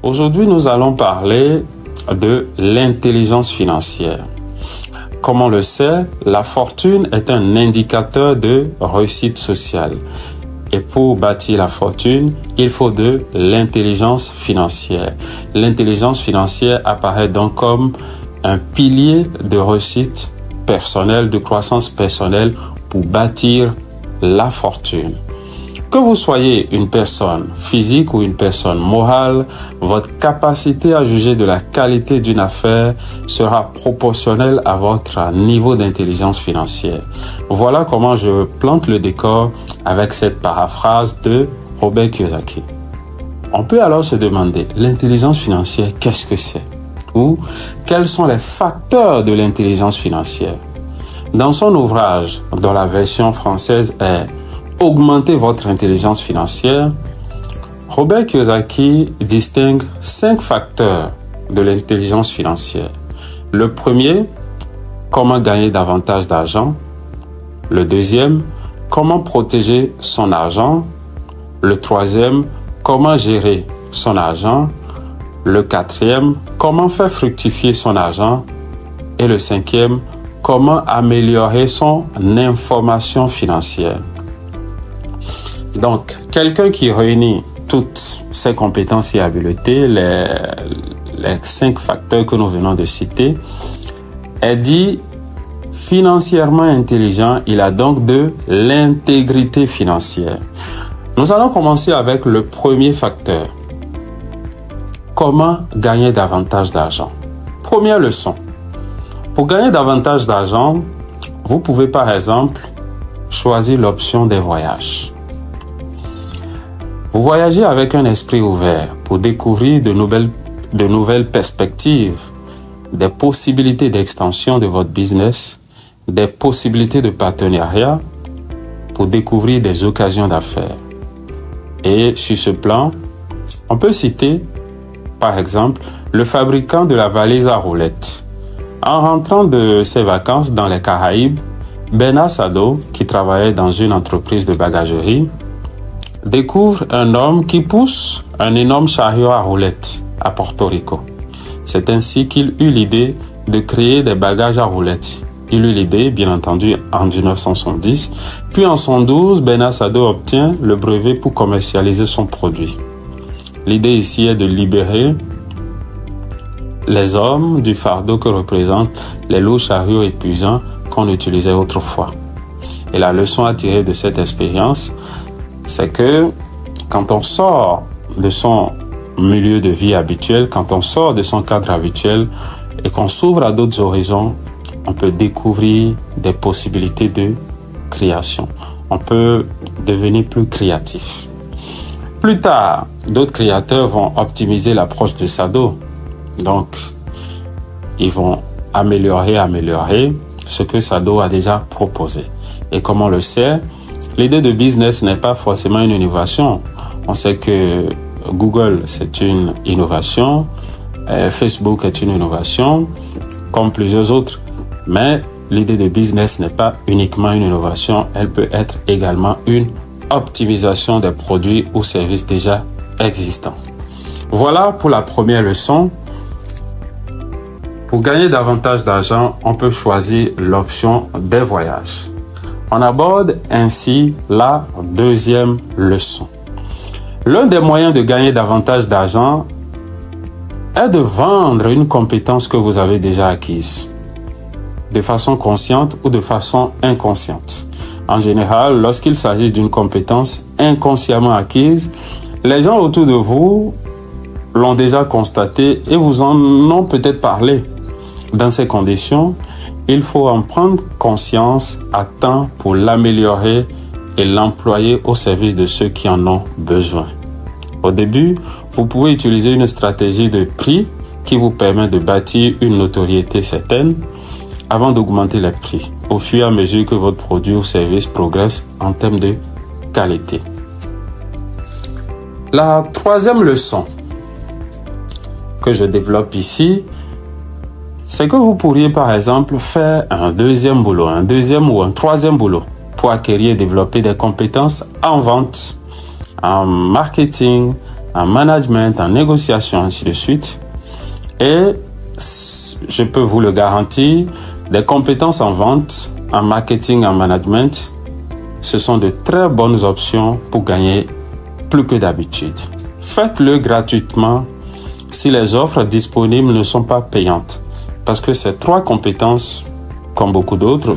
Aujourd'hui, nous allons parler de l'intelligence financière. Comme on le sait, la fortune est un indicateur de réussite sociale. Et pour bâtir la fortune, il faut de l'intelligence financière. L'intelligence financière apparaît donc comme un pilier de réussite personnelle, de croissance personnelle pour bâtir la fortune. Que vous soyez une personne physique ou une personne morale, votre capacité à juger de la qualité d'une affaire sera proportionnelle à votre niveau d'intelligence financière. Voilà comment je plante le décor avec cette paraphrase de Robert Kiyosaki. On peut alors se demander, l'intelligence financière, qu'est-ce que c'est? Ou quels sont les facteurs de l'intelligence financière? Dans son ouvrage, dont la version française est Augmenter votre intelligence financière, Robert Kiyosaki distingue 5 facteurs de l'intelligence financière. Le premier, comment gagner davantage d'argent. Le deuxième, comment protéger son argent. Le troisième, comment gérer son argent. Le quatrième, comment faire fructifier son argent. Et le cinquième, comment améliorer son information financière. Donc, quelqu'un qui réunit toutes ces compétences et habiletés, les 5 facteurs que nous venons de citer, est dit financièrement intelligent. Il a donc de l'intégrité financière. Nous allons commencer avec le premier facteur. Comment gagner davantage d'argent? Première leçon. Pour gagner davantage d'argent, vous pouvez par exemple choisir l'option des voyages. Vous voyagez avec un esprit ouvert pour découvrir de nouvelles perspectives, des possibilités d'extension de votre business, des possibilités de partenariat pour découvrir des occasions d'affaires. Et sur ce plan, on peut citer, par exemple, le fabricant de la valise à roulettes. En rentrant de ses vacances dans les Caraïbes, Bernard Sadeau, qui travaillait dans une entreprise de bagagerie, découvre un homme qui pousse un énorme chariot à roulettes à Porto Rico. C'est ainsi qu'il eut l'idée de créer des bagages à roulettes. Il eut l'idée, bien entendu, en 1970. Puis en 1912, Bernard Sadeau obtient le brevet pour commercialiser son produit. L'idée ici est de libérer les hommes du fardeau que représentent les lourds chariots épuisants qu'on utilisait autrefois. Et la leçon à tirer de cette expérience, c'est que quand on sort de son milieu de vie habituel, quand on sort de son cadre habituel et qu'on s'ouvre à d'autres horizons, on peut découvrir des possibilités de création. On peut devenir plus créatif. Plus tard, d'autres créateurs vont optimiser l'approche de Sadeau. Donc, ils vont améliorer ce que Sadeau a déjà proposé. Et comme on le sait, l'idée de business n'est pas forcément une innovation. On sait que Google, c'est une innovation, Facebook est une innovation, comme plusieurs autres. Mais l'idée de business n'est pas uniquement une innovation, elle peut être également une optimisation des produits ou services déjà existants. Voilà pour la première leçon. Pour gagner davantage d'argent, on peut choisir l'option des voyages. On aborde ainsi la deuxième leçon. L'un des moyens de gagner davantage d'argent est de vendre une compétence que vous avez déjà acquise, de façon consciente ou de façon inconsciente. En général, lorsqu'il s'agit d'une compétence inconsciemment acquise, les gens autour de vous l'ont déjà constaté et vous en ont peut-être parlé. Dans ces conditions, il faut en prendre conscience à temps pour l'améliorer et l'employer au service de ceux qui en ont besoin. Au début, vous pouvez utiliser une stratégie de prix qui vous permet de bâtir une notoriété certaine avant d'augmenter les prix au fur et à mesure que votre produit ou service progresse en termes de qualité. La troisième leçon que je développe ici, c'est que vous pourriez par exemple faire un deuxième boulot, un deuxième ou un troisième boulot pour acquérir et développer des compétences en vente, en marketing, en management, en négociation, ainsi de suite. Et je peux vous le garantir, des compétences en vente, en marketing, en management, ce sont de très bonnes options pour gagner plus que d'habitude. Faites-le gratuitement si les offres disponibles ne sont pas payantes. Parce que ces 3 compétences, comme beaucoup d'autres,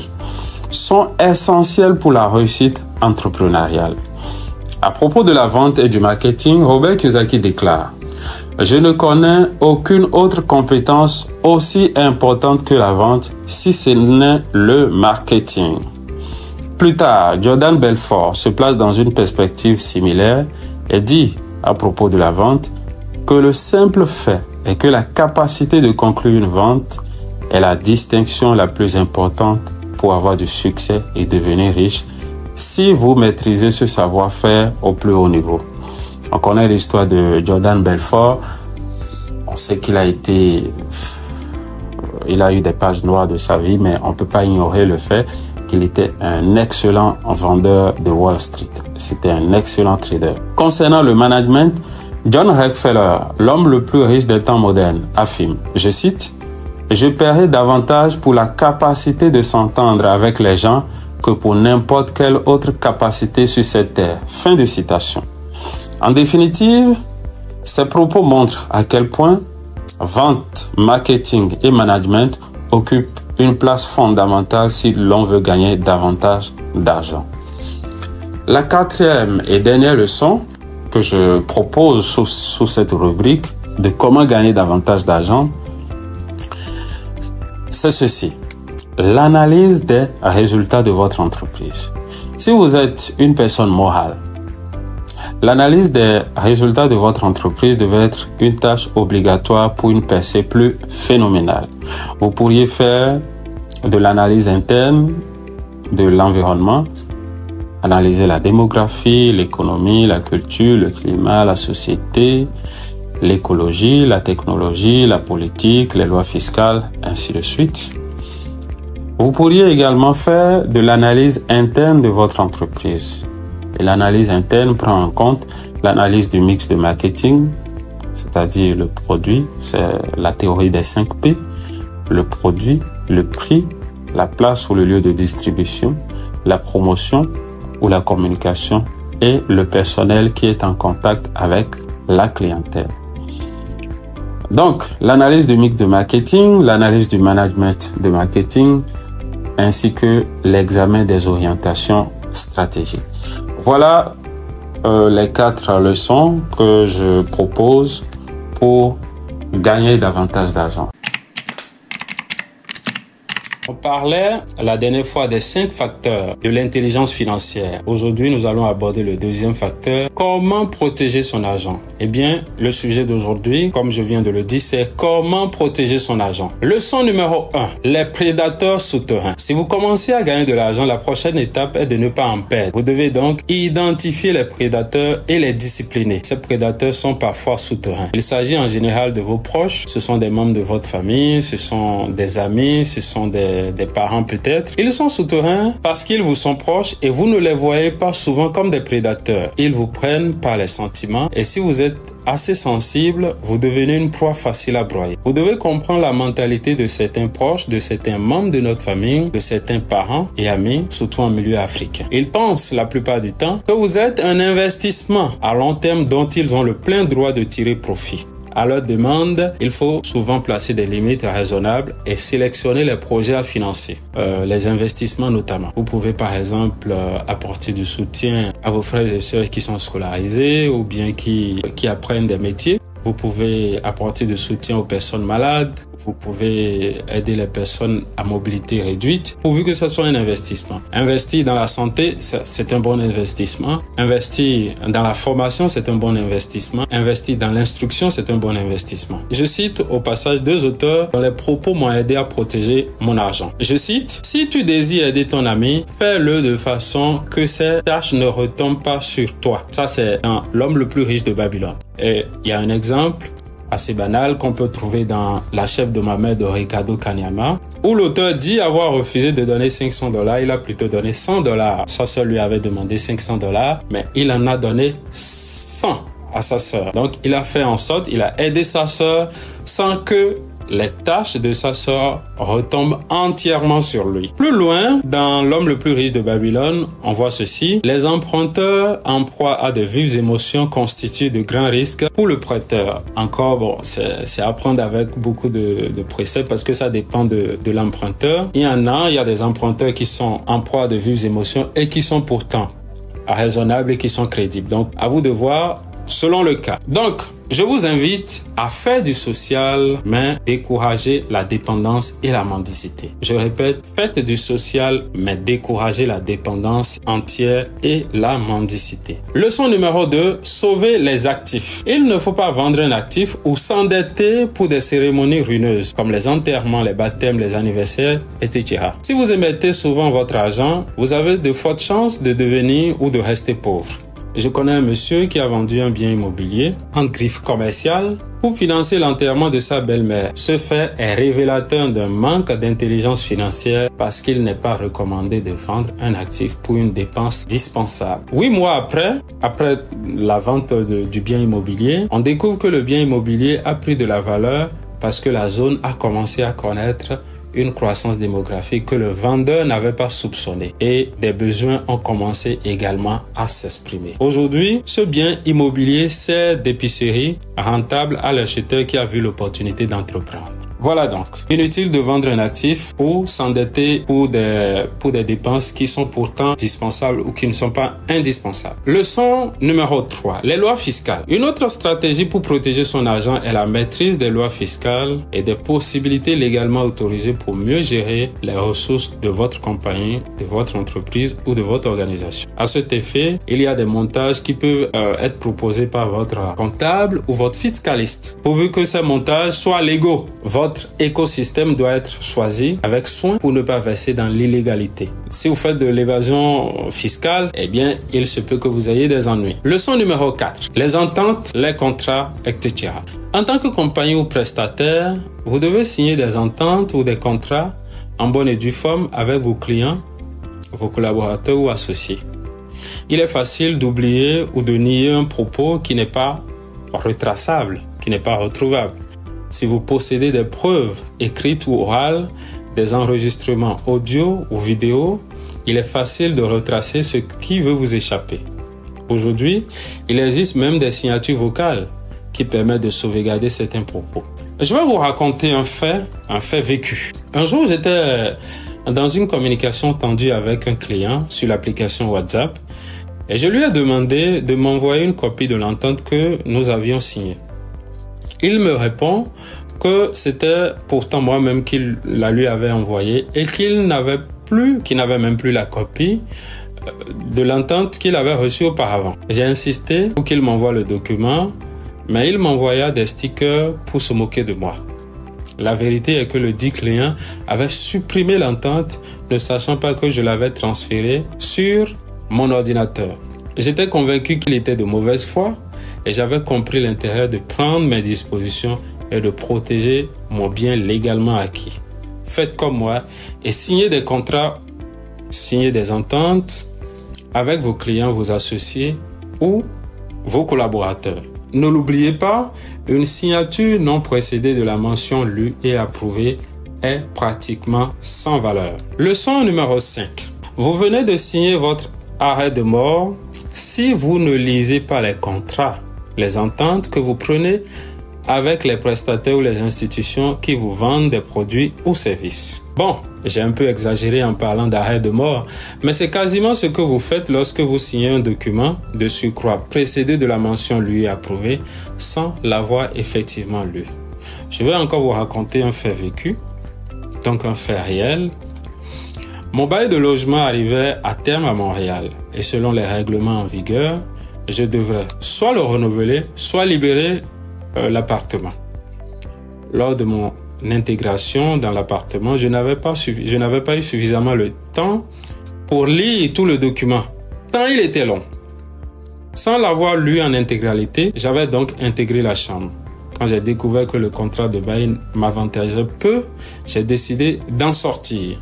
sont essentielles pour la réussite entrepreneuriale. À propos de la vente et du marketing, Robert Kiyosaki déclare: je ne connais aucune autre compétence aussi importante que la vente, si ce n'est le marketing. Plus tard, Jordan Belfort se place dans une perspective similaire et dit à propos de la vente que le simple fait est que la capacité de conclure une vente est la distinction la plus importante pour avoir du succès et devenir riche si vous maîtrisez ce savoir-faire au plus haut niveau. On connaît l'histoire de Jordan Belfort. On sait qu'il a eu des pages noires de sa vie, mais on ne peut pas ignorer le fait qu'il était un excellent vendeur de Wall Street. C'était un excellent trader. Concernant le management, John Rockefeller, l'homme le plus riche des temps modernes, affirme, je cite, « Je paierai davantage pour la capacité de s'entendre avec les gens que pour n'importe quelle autre capacité sur cette terre. » Fin de citation. En définitive, ces propos montrent à quel point vente, marketing et management occupent une place fondamentale si l'on veut gagner davantage d'argent. La 4e et dernière leçon que je propose sous cette rubrique de comment gagner davantage d'argent, c'est ceci: l'analyse des résultats de votre entreprise. Si vous êtes une personne morale, l'analyse des résultats de votre entreprise devait être une tâche obligatoire pour une percée plus phénoménale. Vous pourriez faire de l'analyse interne de l'environnement, analyser la démographie, l'économie, la culture, le climat, la société, l'écologie, la technologie, la politique, les lois fiscales, ainsi de suite. Vous pourriez également faire de l'analyse interne de votre entreprise. Et l'analyse interne prend en compte l'analyse du mix de marketing, c'est-à-dire le produit, c'est la théorie des 5 P, le produit, le prix, la place ou le lieu de distribution, la promotion ou la communication et le personnel qui est en contact avec la clientèle. Donc, l'analyse du mix de marketing, l'analyse du management de marketing, ainsi que l'examen des orientations stratégiques. Voilà les 4 leçons que je propose pour gagner davantage d'argent. On parlait la dernière fois des 5 facteurs de l'intelligence financière. Aujourd'hui, nous allons aborder le 2e facteur, comment protéger son argent. Eh bien, le sujet d'aujourd'hui, comme je viens de le dire, c'est comment protéger son argent. Leçon numéro 1, les prédateurs souterrains. Si vous commencez à gagner de l'argent, la prochaine étape est de ne pas en perdre. Vous devez donc identifier les prédateurs et les discipliner. Ces prédateurs sont parfois souterrains. Il s'agit en général de vos proches, ce sont des membres de votre famille, ce sont des amis, ce sont des parents peut-être. Ils sont souterrains parce qu'ils vous sont proches et vous ne les voyez pas souvent comme des prédateurs. Ils vous prennent par les sentiments et si vous êtes assez sensible, vous devenez une proie facile à broyer. Vous devez comprendre la mentalité de certains proches, de certains membres de notre famille, de certains parents et amis, surtout en milieu africain. Ils pensent la plupart du temps que vous êtes un investissement à long terme dont ils ont le plein droit de tirer profit. À leur demande, il faut souvent placer des limites raisonnables et sélectionner les projets à financer, les investissements notamment. Vous pouvez par exemple apporter du soutien à vos frères et sœurs qui sont scolarisés ou bien qui apprennent des métiers. Vous pouvez apporter du soutien aux personnes malades. Vous pouvez aider les personnes à mobilité réduite, pourvu que ce soit un investissement. Investir dans la santé, c'est un bon investissement. Investir dans la formation, c'est un bon investissement. Investir dans l'instruction, c'est un bon investissement. Je cite au passage 2 auteurs dont les propos m'ont aidé à protéger mon argent. Je cite, « Si tu désires aider ton ami, fais-le de façon que ces tâches ne retombent pas sur toi. » Ça, c'est dans L'homme le plus riche de Babylone. Et il y a un exemple assez banal qu'on peut trouver dans La chef de ma mère de Ricardo Kanyama, où l'auteur dit avoir refusé de donner $500, il a plutôt donné $100. Sa sœur lui avait demandé $500, mais il en a donné 100. à sa sœur. Donc, il a fait en sorte, il a aidé sa sœur sans que les tâches de sa sœur retombent entièrement sur lui. Plus loin, dans L'homme le plus riche de Babylone, on voit ceci. Les emprunteurs en proie à de vives émotions constituent de grands risques pour le prêteur. Encore, bon, c'est à prendre avec beaucoup de préceptes parce que ça dépend de l'emprunteur. Il y a des emprunteurs qui sont en proie à de vives émotions et qui sont pourtant raisonnables et qui sont crédibles. Donc, à vous de voir selon le cas. Donc, je vous invite à faire du social, mais décourager la dépendance et la mendicité. Je répète, faites du social, mais découragez la dépendance entière et la mendicité. Leçon numéro 2, sauver les actifs. Il ne faut pas vendre un actif ou s'endetter pour des cérémonies ruineuses, comme les enterrements, les baptêmes, les anniversaires, etc. Si vous émettez souvent votre argent, vous avez de fortes chances de devenir ou de rester pauvre. Je connais un monsieur qui a vendu un bien immobilier en griffe commerciale pour financer l'enterrement de sa belle-mère. Ce fait est révélateur d'un manque d'intelligence financière parce qu'il n'est pas recommandé de vendre un actif pour une dépense dispensable. 8 mois après la vente du bien immobilier, on découvre que le bien immobilier a pris de la valeur parce que la zone a commencé à connaître une croissance démographique que le vendeur n'avait pas soupçonnée et des besoins ont commencé également à s'exprimer. Aujourd'hui, ce bien immobilier sert d'épicerie rentable à l'acheteur qui a vu l'opportunité d'entreprendre. Voilà donc, inutile de vendre un actif ou s'endetter pour des dépenses qui sont pourtant dispensables ou qui ne sont pas indispensables. Leçon numéro 3, les lois fiscales. Une autre stratégie pour protéger son argent est la maîtrise des lois fiscales et des possibilités légalement autorisées pour mieux gérer les ressources de votre compagnie, de votre entreprise ou de votre organisation. À cet effet, il y a des montages qui peuvent être proposés par votre comptable ou votre fiscaliste, pourvu que ces montages soient légaux. Votre écosystème doit être choisi avec soin pour ne pas verser dans l'illégalité. Si vous faites de l'évasion fiscale, eh bien, il se peut que vous ayez des ennuis. Leçon numéro 4. Les ententes, les contrats, etc. En tant que compagnie ou prestataire, vous devez signer des ententes ou des contrats en bonne et due forme avec vos clients, vos collaborateurs ou associés. Il est facile d'oublier ou de nier un propos qui n'est pas retraçable, qui n'est pas retrouvable. Si vous possédez des preuves écrites ou orales, des enregistrements audio ou vidéo, il est facile de retracer ce qui veut vous échapper. Aujourd'hui, il existe même des signatures vocales qui permettent de sauvegarder certains propos. Je vais vous raconter un fait vécu. Un jour, j'étais dans une communication tendue avec un client sur l'application WhatsApp et je lui ai demandé de m'envoyer une copie de l'entente que nous avions signée. Il me répond que c'était pourtant moi-même qui la lui avait envoyée et qu'il n'avait même plus la copie de l'entente qu'il avait reçue auparavant. J'ai insisté pour qu'il m'envoie le document, mais il m'envoya des stickers pour se moquer de moi. La vérité est que le dit client avait supprimé l'entente, ne sachant pas que je l'avais transférée sur mon ordinateur. J'étais convaincu qu'il était de mauvaise foi et j'avais compris l'intérêt de prendre mes dispositions et de protéger mon bien légalement acquis. Faites comme moi et signez des contrats, signez des ententes avec vos clients, vos associés ou vos collaborateurs. Ne l'oubliez pas, une signature non précédée de la mention lue et approuvée est pratiquement sans valeur. Leçon numéro 5. Vous venez de signer votre arrêt de mort. Si vous ne lisez pas les contrats, les ententes que vous prenez avec les prestataires ou les institutions qui vous vendent des produits ou services. Bon, j'ai un peu exagéré en parlant d'arrêt de mort, mais c'est quasiment ce que vous faites lorsque vous signez un document de surcroît précédé de la mention lui approuvée sans l'avoir effectivement lu. Je vais encore vous raconter un fait vécu, donc un fait réel. Mon bail de logement arrivait à terme à Montréal et selon les règlements en vigueur, je devrais soit le renouveler, soit libérer l'appartement. Lors de mon intégration dans l'appartement, je n'avais pas eu suffisamment le temps pour lire tout le document, tant il était long. Sans l'avoir lu en intégralité, j'avais donc intégré la chambre. Quand j'ai découvert que le contrat de bail m'avantageait peu, j'ai décidé d'en sortir.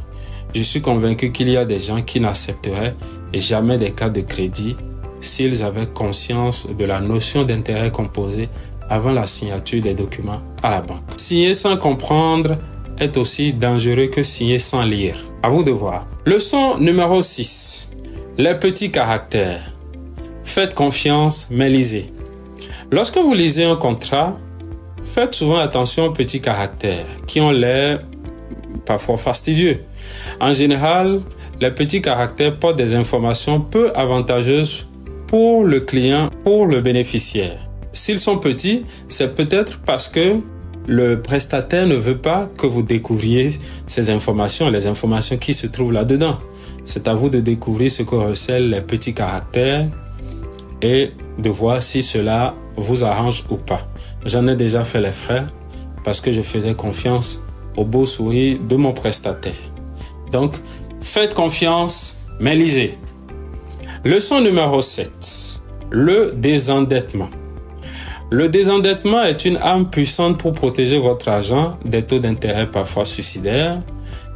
Je suis convaincu qu'il y a des gens qui n'accepteraient jamais des cas de crédit s'ils avaient conscience de la notion d'intérêt composé avant la signature des documents à la banque. Signer sans comprendre est aussi dangereux que signer sans lire. À vous de voir. Leçon numéro 6. Les petits caractères. Faites confiance, mais lisez. Lorsque vous lisez un contrat, faites souvent attention aux petits caractères qui ont l'air parfois fastidieux. En général, les petits caractères portent des informations peu avantageuses pour le client, pour le bénéficiaire. S'ils sont petits, c'est peut-être parce que le prestataire ne veut pas que vous découvriez ces informations, les informations qui se trouvent là-dedans. C'est à vous de découvrir ce que recèlent les petits caractères et de voir si cela vous arrange ou pas. J'en ai déjà fait les frais parce que je faisais confiance au beau sourire de mon prestataire. Donc, faites confiance, mais lisez. Leçon numéro 7. Le désendettement. Le désendettement est une arme puissante pour protéger votre argent des taux d'intérêt parfois suicidaires,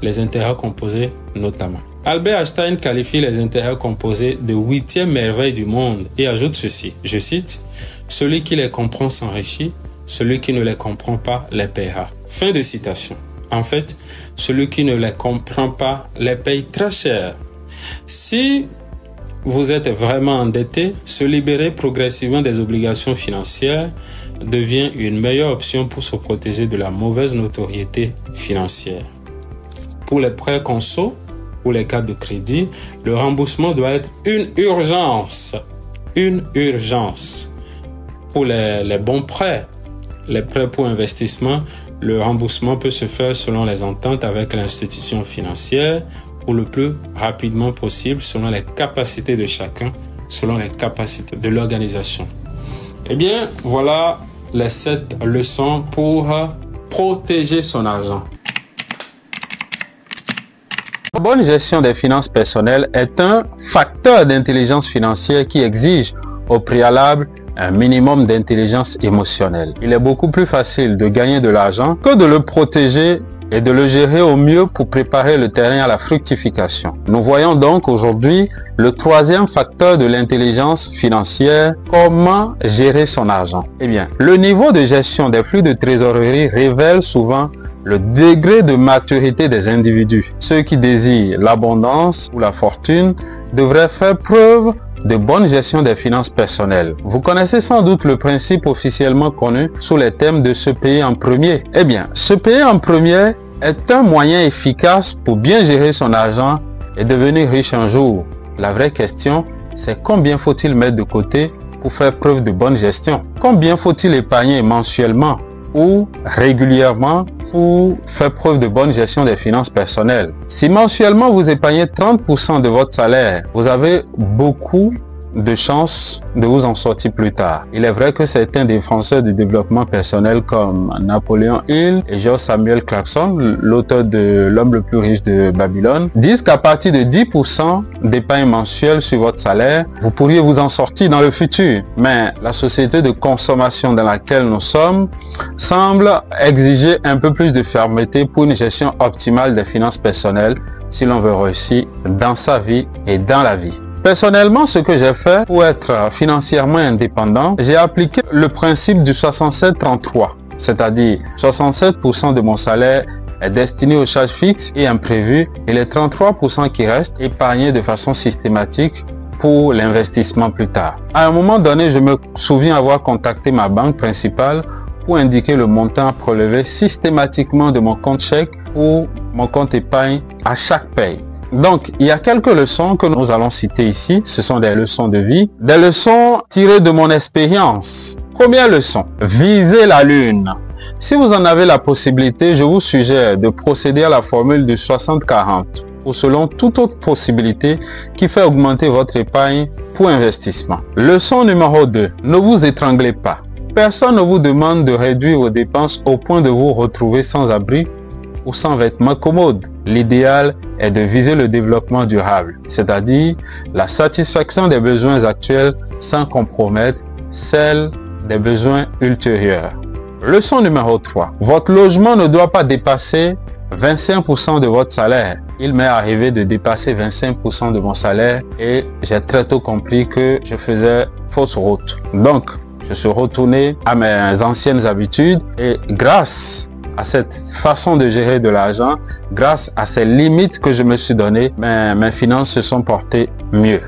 les intérêts composés notamment. Albert Einstein qualifie les intérêts composés de 8e merveille du monde et ajoute ceci, je cite, « Celui qui les comprend s'enrichit, celui qui ne les comprend pas les paiera. » Fin de citation. En fait, celui qui ne les comprend pas les paye très cher. Si vous êtes vraiment endetté, se libérer progressivement des obligations financières devient une meilleure option pour se protéger de la mauvaise notoriété financière. Pour les prêts conso ou les cartes de crédit, le remboursement doit être une urgence. Une urgence. Pour les bons prêts, les prêts pour investissement, le remboursement peut se faire selon les ententes avec l'institution financière ou le plus rapidement possible selon les capacités de chacun, selon les capacités de l'organisation. Eh bien, voilà les 7 leçons pour protéger son argent. La bonne gestion des finances personnelles est un facteur d'intelligence financière qui exige au préalable un minimum d'intelligence émotionnelle. Il est beaucoup plus facile de gagner de l'argent que de le protéger et de le gérer au mieux pour préparer le terrain à la fructification. Nous voyons donc aujourd'hui le 3e facteur de l'intelligence financière, comment gérer son argent. Eh bien, le niveau de gestion des flux de trésorerie révèle souvent le degré de maturité des individus. Ceux qui désirent l'abondance ou la fortune devraient faire preuve de bonne gestion des finances personnelles. Vous connaissez sans doute le principe officiellement connu sous les thèmes de se payer en premier. Eh bien, se payer en premier est un moyen efficace pour bien gérer son argent et devenir riche un jour. La vraie question, c'est combien faut-il mettre de côté pour faire preuve de bonne gestion? Combien faut-il épargner mensuellement ou régulièrement pour faire preuve de bonne gestion des finances personnelles? Si mensuellement vous épargnez 30% de votre salaire, vous avez beaucoup de chances de vous en sortir plus tard. Il est vrai que certains défenseurs du développement personnel comme Napoléon Hill et George Samuel Clarkson, l'auteur de L'homme le plus riche de Babylone, disent qu'à partir de 10% d'épargne mensuelle sur votre salaire, vous pourriez vous en sortir dans le futur. Mais la société de consommation dans laquelle nous sommes semble exiger un peu plus de fermeté pour une gestion optimale des finances personnelles si l'on veut réussir dans sa vie et dans la vie. Personnellement, ce que j'ai fait pour être financièrement indépendant, j'ai appliqué le principe du 67-33, c'est-à-dire 67% de mon salaire est destiné aux charges fixes et imprévues et les 33% qui restent épargnés de façon systématique pour l'investissement plus tard. À un moment donné, je me souviens avoir contacté ma banque principale pour indiquer le montant à prélever systématiquement de mon compte chèque ou mon compte épargne à chaque paye. Donc, il y a quelques leçons que nous allons citer ici. Ce sont des leçons de vie, des leçons tirées de mon expérience. Première leçon, visez la lune. Si vous en avez la possibilité, je vous suggère de procéder à la formule du 60-40 ou selon toute autre possibilité qui fait augmenter votre épargne pour investissement. Leçon numéro 2, ne vous étranglez pas. Personne ne vous demande de réduire vos dépenses au point de vous retrouver sans abri ou sans vêtements commodes. L'idéal est de viser le développement durable, c'est-à-dire la satisfaction des besoins actuels sans compromettre celle des besoins ultérieurs. Leçon numéro 3. Votre logement ne doit pas dépasser 25% de votre salaire. Il m'est arrivé de dépasser 25% de mon salaire et j'ai très tôt compris que je faisais fausse route. Donc, je suis retourné à mes anciennes habitudes et grâce à cette façon de gérer de l'argent, grâce à ces limites que je me suis données, mes finances se sont portées mieux.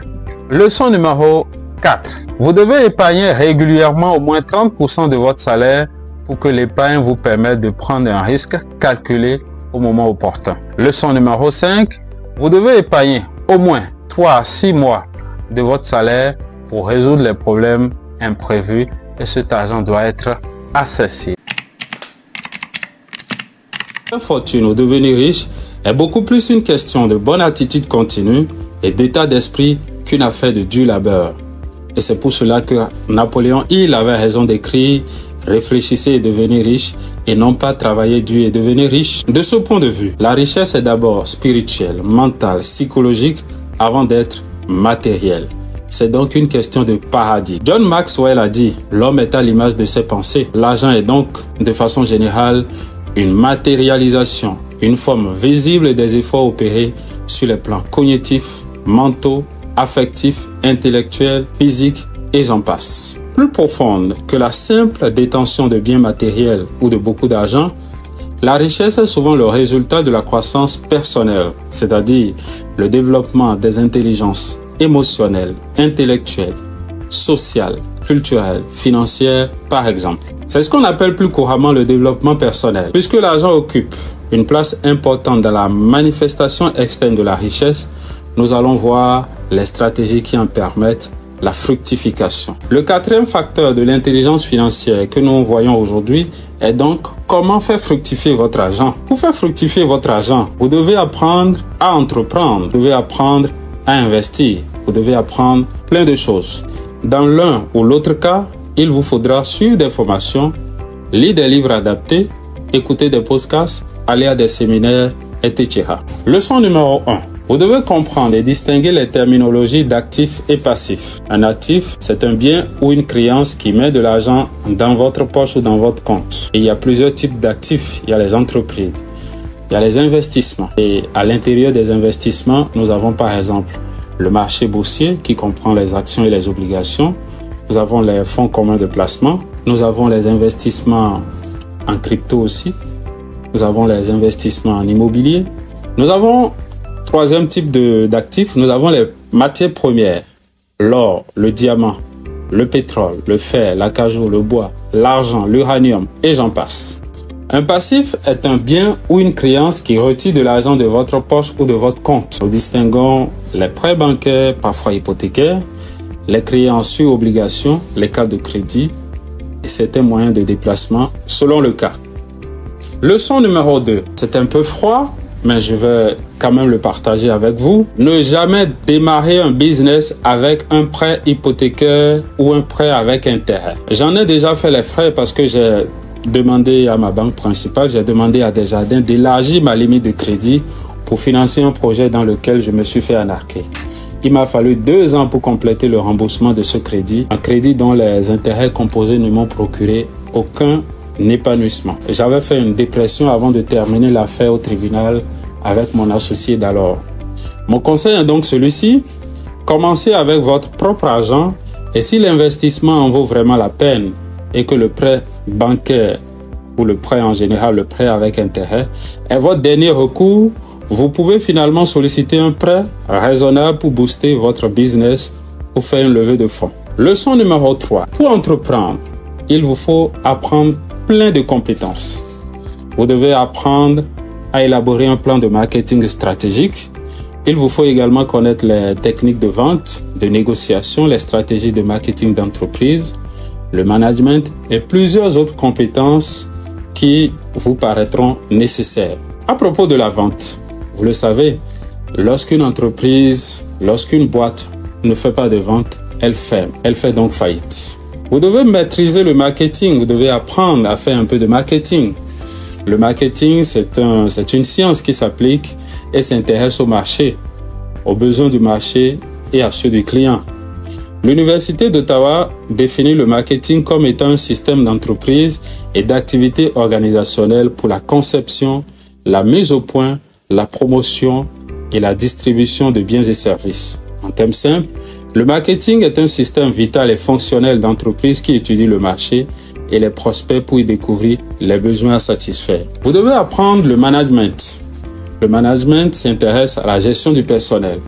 Leçon numéro 4. Vous devez épargner régulièrement au moins 30% de votre salaire pour que l'épargne vous permette de prendre un risque calculé au moment opportun. Leçon numéro 5. Vous devez épargner au moins 3 à 6 mois de votre salaire pour résoudre les problèmes imprévus et cet argent doit être accessible. La fortune ou devenir riche est beaucoup plus une question de bonne attitude continue et d'état d'esprit qu'une affaire de dur labeur. Et c'est pour cela que Napoléon Hill avait raison d'écrire « Réfléchissez et devenez riche » et non pas travailler dur et devenir riche. De ce point de vue, la richesse est d'abord spirituelle, mentale, psychologique avant d'être matérielle. C'est donc une question de paradis. John Maxwell a dit « L'homme est à l'image de ses pensées ». L'argent est donc, de façon générale, une matérialisation, une forme visible des efforts opérés sur les plans cognitifs, mentaux, affectifs, intellectuels, physiques et j'en passe. Plus profonde que la simple détention de biens matériels ou de beaucoup d'argent, la richesse est souvent le résultat de la croissance personnelle, c'est-à-dire le développement des intelligences émotionnelles, intellectuelles, sociales, culturelles, financières, par exemple. C'est ce qu'on appelle plus couramment le développement personnel. Puisque l'argent occupe une place importante dans la manifestation externe de la richesse, nous allons voir les stratégies qui en permettent la fructification. Le quatrième facteur de l'intelligence financière que nous voyons aujourd'hui est donc comment faire fructifier votre argent. Pour faire fructifier votre argent, vous devez apprendre à entreprendre, vous devez apprendre à investir, vous devez apprendre plein de choses. Dans l'un ou l'autre cas, il vous faudra suivre des formations, lire des livres adaptés, écouter des podcasts, aller à des séminaires, etc. Leçon numéro 1. Vous devez comprendre et distinguer les terminologies d'actifs et passifs. Un actif, c'est un bien ou une créance qui met de l'argent dans votre poche ou dans votre compte. Et il y a plusieurs types d'actifs. Il y a les entreprises, il y a les investissements. Et à l'intérieur des investissements, nous avons par exemple le marché boursier qui comprend les actions et les obligations. Nous avons les fonds communs de placement. Nous avons les investissements en crypto aussi. Nous avons les investissements en immobilier. Nous avons troisième type d'actifs. Nous avons les matières premières. L'or, le diamant, le pétrole, le fer, l'acajou, le bois, l'argent, l'uranium et j'en passe. Un passif est un bien ou une créance qui retire de l'argent de votre poche ou de votre compte. Nous distinguons les prêts bancaires, parfois hypothécaires, les créances sur obligation, les cartes de crédit et certains moyens de déplacement selon le cas. Leçon numéro 2. C'est un peu froid, mais je vais quand même le partager avec vous. Ne jamais démarrer un business avec un prêt hypothécaire ou un prêt avec intérêt. J'en ai déjà fait les frais parce que j'ai demandé à ma banque principale, j'ai demandé à Desjardins d'élargir ma limite de crédit pour financer un projet dans lequel je me suis fait arnaquer. Il m'a fallu 2 ans pour compléter le remboursement de ce crédit, un crédit dont les intérêts composés ne m'ont procuré aucun épanouissement. J'avais fait une dépression avant de terminer l'affaire au tribunal avec mon associé d'alors. Mon conseil est donc celui-ci: commencez avec votre propre argent et si l'investissement en vaut vraiment la peine et que le prêt bancaire ou le prêt en général, le prêt avec intérêt, est votre dernier recours, vous pouvez finalement solliciter un prêt raisonnable pour booster votre business ou faire une levée de fonds. Leçon numéro 3. Pour entreprendre, il vous faut apprendre plein de compétences. Vous devez apprendre à élaborer un plan de marketing stratégique. Il vous faut également connaître les techniques de vente, de négociation, les stratégies de marketing d'entreprise, le management et plusieurs autres compétences qui vous paraîtront nécessaires. À propos de la vente, vous le savez, lorsqu'une entreprise, lorsqu'une boîte ne fait pas de vente, elle ferme. Elle fait donc faillite. Vous devez maîtriser le marketing, vous devez apprendre à faire un peu de marketing. Le marketing, c'est une science qui s'applique et s'intéresse au marché, aux besoins du marché et à ceux du client. L'Université d'Ottawa définit le marketing comme étant un système d'entreprise et d'activités organisationnelles pour la conception, la mise au point, la promotion et la distribution de biens et services. En termes simples, le marketing est un système vital et fonctionnel d'entreprise qui étudie le marché et les prospects pour y découvrir les besoins à satisfaire. Vous devez apprendre le management. Le management s'intéresse à la gestion du personnel.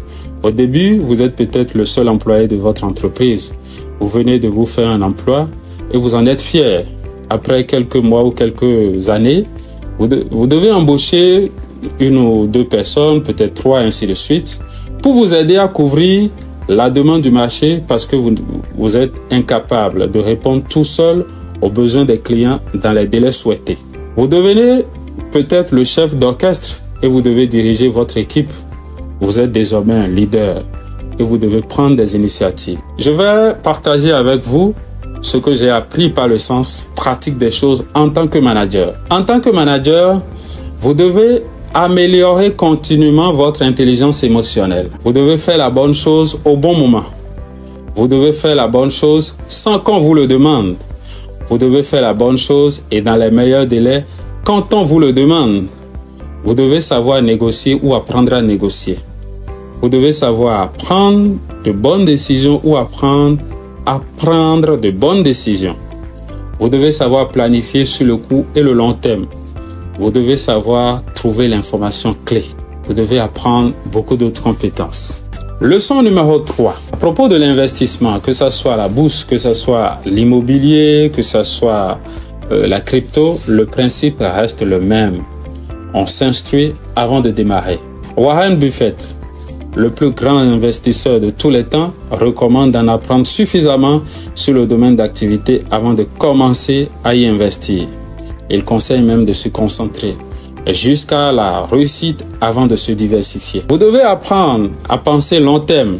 Au début, vous êtes peut-être le seul employé de votre entreprise. Vous venez de vous faire un emploi et vous en êtes fier. Après quelques mois ou quelques années, vous devez embaucher une ou deux personnes, peut-être trois, ainsi de suite, pour vous aider à couvrir la demande du marché parce que vous êtes incapable de répondre tout seul aux besoins des clients dans les délais souhaités. Vous devenez peut-être le chef d'orchestre et vous devez diriger votre équipe. Vous êtes désormais un leader et vous devez prendre des initiatives. Je vais partager avec vous ce que j'ai appris par le sens pratique des choses en tant que manager. En tant que manager, vous devez améliorer continuellement votre intelligence émotionnelle. Vous devez faire la bonne chose au bon moment. Vous devez faire la bonne chose sans qu'on vous le demande. Vous devez faire la bonne chose et dans les meilleurs délais quand on vous le demande. Vous devez savoir négocier ou apprendre à négocier. Vous devez savoir prendre de bonnes décisions ou apprendre à prendre de bonnes décisions. Vous devez savoir planifier sur le court et le long terme. Vous devez savoir trouver l'information clé. Vous devez apprendre beaucoup d'autres compétences. Leçon numéro 3. À propos de l'investissement, que ce soit la bourse, que ce soit l'immobilier, que ce soit la crypto, le principe reste le même. On s'instruit avant de démarrer. Warren Buffett, le plus grand investisseur de tous les temps, recommande d'en apprendre suffisamment sur le domaine d'activité avant de commencer à y investir. Il conseille même de se concentrer jusqu'à la réussite avant de se diversifier. Vous devez apprendre à penser long terme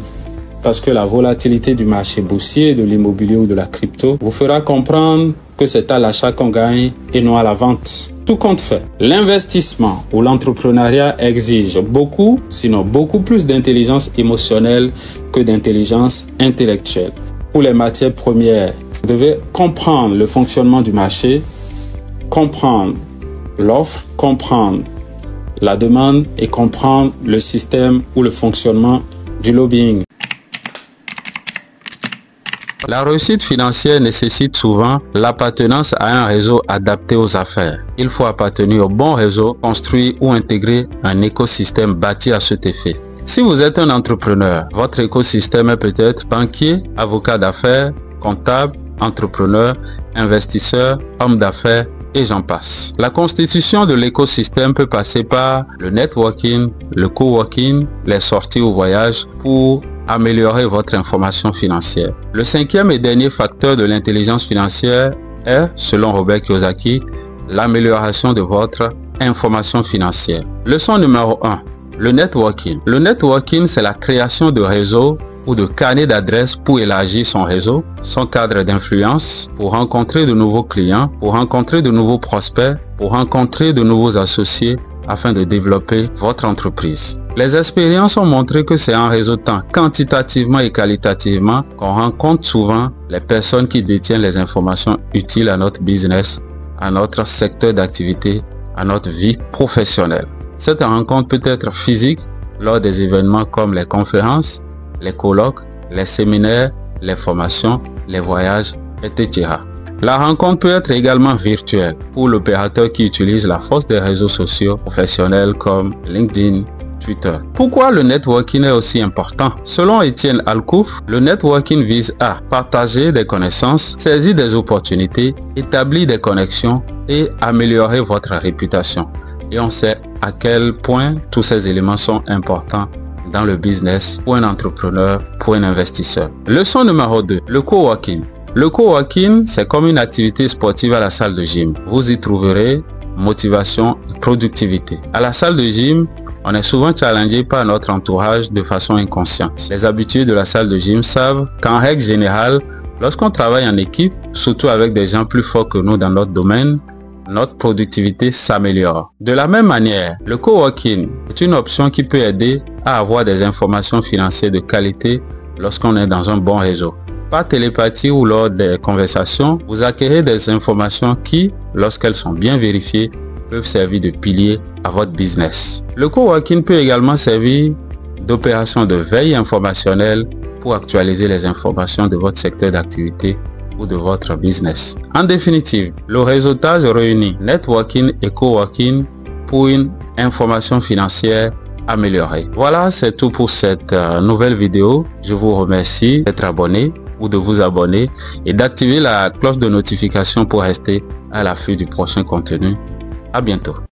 parce que la volatilité du marché boursier, de l'immobilier ou de la crypto vous fera comprendre que c'est à l'achat qu'on gagne et non à la vente. Tout compte fait. L'investissement ou l'entrepreneuriat exige beaucoup, sinon beaucoup plus d'intelligence émotionnelle que d'intelligence intellectuelle. Pour les matières premières, vous devez comprendre le fonctionnement du marché, comprendre l'offre, comprendre la demande et comprendre le système ou le fonctionnement du lobbying. La réussite financière nécessite souvent l'appartenance à un réseau adapté aux affaires. Il faut appartenir au bon réseau, construire ou intégrer un écosystème bâti à cet effet. Si vous êtes un entrepreneur, votre écosystème est peut-être banquier, avocat d'affaires, comptable, entrepreneur, investisseur, homme d'affaires, et j'en passe. La constitution de l'écosystème peut passer par le networking, le coworking, les sorties au voyage pour améliorer votre information financière. Le cinquième et dernier facteur de l'intelligence financière est, selon Robert Kiyosaki, l'amélioration de votre information financière. Leçon numéro 1. Le networking. Le networking, c'est la création de réseaux ou de carnets d'adresses pour élargir son réseau, son cadre d'influence, pour rencontrer de nouveaux clients, pour rencontrer de nouveaux prospects, pour rencontrer de nouveaux associés afin de développer votre entreprise. Les expériences ont montré que c'est en réseautant quantitativement et qualitativement qu'on rencontre souvent les personnes qui détiennent les informations utiles à notre business, à notre secteur d'activité, à notre vie professionnelle. Cette rencontre peut être physique lors des événements comme les conférences, les colloques, les séminaires, les formations, les voyages, etc. La rencontre peut être également virtuelle pour l'opérateur qui utilise la force des réseaux sociaux professionnels comme LinkedIn, Twitter. Pourquoi le networking est aussi important? Selon Étienne Alcouf, le networking vise à partager des connaissances, saisir des opportunités, établir des connexions et améliorer votre réputation. Et on sait à quel point tous ces éléments sont importants dans le business pour un entrepreneur, pour un investisseur. Leçon numéro 2, le coworking. Le coworking, c'est comme une activité sportive à la salle de gym. Vous y trouverez motivation et productivité. À la salle de gym, on est souvent challengé par notre entourage de façon inconsciente. Les habitués de la salle de gym savent qu'en règle générale, lorsqu'on travaille en équipe, surtout avec des gens plus forts que nous dans notre domaine, notre productivité s'améliore. De la même manière, le coworking est une option qui peut aider à avoir des informations financières de qualité lorsqu'on est dans un bon réseau. Par télépathie ou lors des conversations, vous acquérez des informations qui, lorsqu'elles sont bien vérifiées, peuvent servir de pilier à votre business. Le coworking peut également servir d'opération de veille informationnelle pour actualiser les informations de votre secteur d'activité ou de votre business. En définitive, le réseautage réunit networking et coworking pour une information financière améliorée. Voilà, c'est tout pour cette nouvelle vidéo. Je vous remercie d'être abonné ou de vous abonner et d'activer la cloche de notification pour rester à l'affût du prochain contenu. À bientôt.